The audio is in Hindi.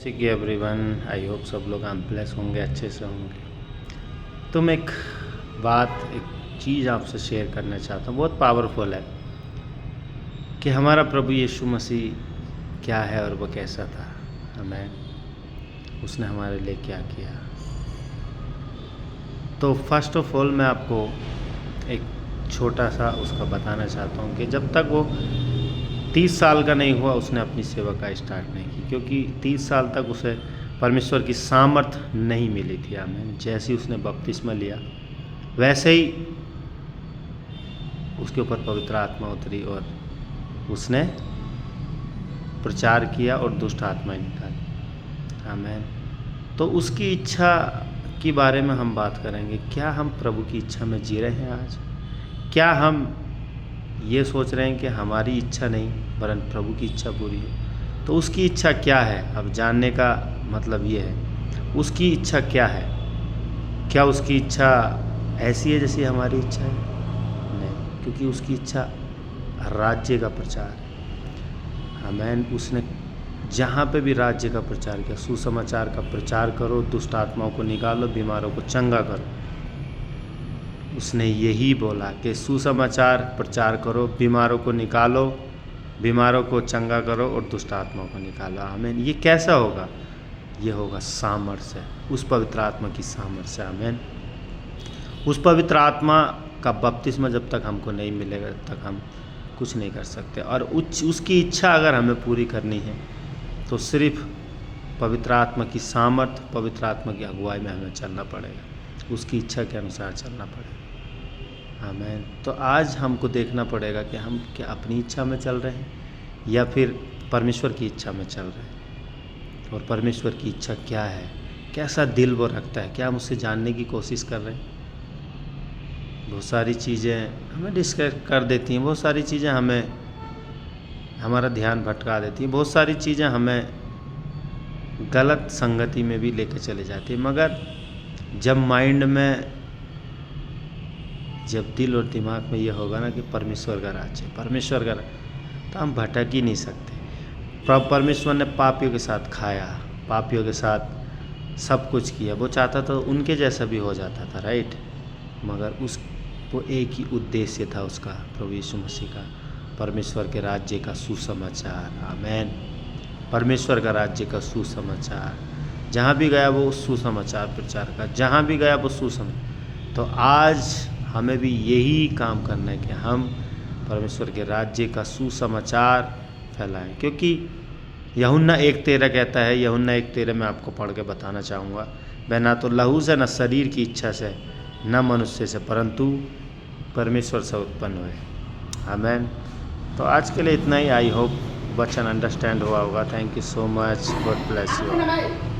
ठीक है एवरीवन, आई होप सब लोग ब्लेस होंगे, अच्छे से होंगे। तो मैं एक चीज़ आपसे शेयर करना चाहता हूँ, बहुत पावरफुल है कि हमारा प्रभु यीशु मसीह क्या है और वो कैसा था। हमें उसने हमारे लिए क्या किया। तो फर्स्ट ऑफ ऑल मैं आपको एक छोटा सा उसका बताना चाहता हूँ कि जब तक वो 30 साल का नहीं हुआ उसने अपनी सेवा का स्टार्ट नहीं की, क्योंकि 30 साल तक उसे परमेश्वर की सामर्थ नहीं मिली थी। आमीन। जैसे ही उसने बपतिस्मा लिया वैसे ही उसके ऊपर पवित्र आत्मा उतरी और उसने प्रचार किया और दुष्ट आत्माएं निकाली। आमीन। तो उसकी इच्छा के बारे में हम बात करेंगे। क्या हम प्रभु की इच्छा में जी रहे हैं आज? क्या हम ये सोच रहे हैं कि हमारी इच्छा नहीं वरन प्रभु की इच्छा पूरी है? तो उसकी इच्छा क्या है? अब जानने का मतलब ये है उसकी इच्छा क्या है। क्या उसकी इच्छा ऐसी है जैसी हमारी इच्छा है? नहीं, क्योंकि उसकी इच्छा राज्य का प्रचार है। आमीन। उसने जहाँ पे भी राज्य का प्रचार किया, सुसमाचार का प्रचार करो, दुष्ट आत्माओं को निकालो, बीमारों को चंगा करो। उसने यही बोला कि सुसमाचार प्रचार करो, बीमारों को निकालो, बीमारों को चंगा करो और दुष्ट आत्माओं को निकालो। आमीन। ये कैसा होगा? ये होगा सामर्थ्य, उस पवित्र आत्मा की सामर्थ्य। आमीन। उस पवित्र आत्मा का बपतिस्मा जब तक हमको नहीं मिलेगा तब तक हम कुछ नहीं कर सकते। और उसकी इच्छा अगर हमें पूरी करनी है तो सिर्फ पवित्र आत्मा की सामर्थ, पवित्र आत्मा की अगुवाई में हमें चलना पड़ेगा, उसकी इच्छा के अनुसार चलना पड़ेगा। आमीन। तो आज हमको देखना पड़ेगा कि हम क्या अपनी इच्छा में चल रहे हैं या फिर परमेश्वर की इच्छा में चल रहे हैं। और परमेश्वर की इच्छा क्या है, कैसा दिल वो रखता है, क्या हम उससे जानने की कोशिश कर रहे हैं? बहुत सारी चीज़ें हमें डिस्कस कर देती हैं, बहुत सारी चीज़ें हमें हमारा ध्यान भटका देती हैं, बहुत सारी चीज़ें हमें गलत संगति में भी लेकर चले जाती हैं। मगर जब माइंड में, जब दिल और दिमाग में ये होगा ना कि परमेश्वर का राज्य, परमेश्वर का, तो हम भटक ही नहीं सकते। परमेश्वर ने पापियों के साथ खाया, पापियों के साथ सब कुछ किया। वो चाहता तो उनके जैसा भी हो जाता था, राइट? मगर वो एक ही उद्देश्य था उसका, प्रभु यीशु मसीह का, परमेश्वर के राज्य का सुसमाचार। आमीन। परमेश्वर का राज्य का सुसमाचार, जहाँ भी गया वो सुसमाचार प्रचार का, जहाँ भी गया वो सुसमाचार। तो आज हमें भी यही काम करना है कि हम परमेश्वर के राज्य का सुसमाचार फैलाएं। क्योंकि यूहन्ना 1:13 कहता है, यूहन्ना 1:13 मैं आपको पढ़ के बताना चाहूँगा, वह ना तो लहू से न शरीर की इच्छा से न मनुष्य से परंतु परमेश्वर से उत्पन्न हुए। आमीन। तो आज के लिए इतना ही। आई होप वचन अंडरस्टैंड हुआ होगा। Thank you so much. God bless you.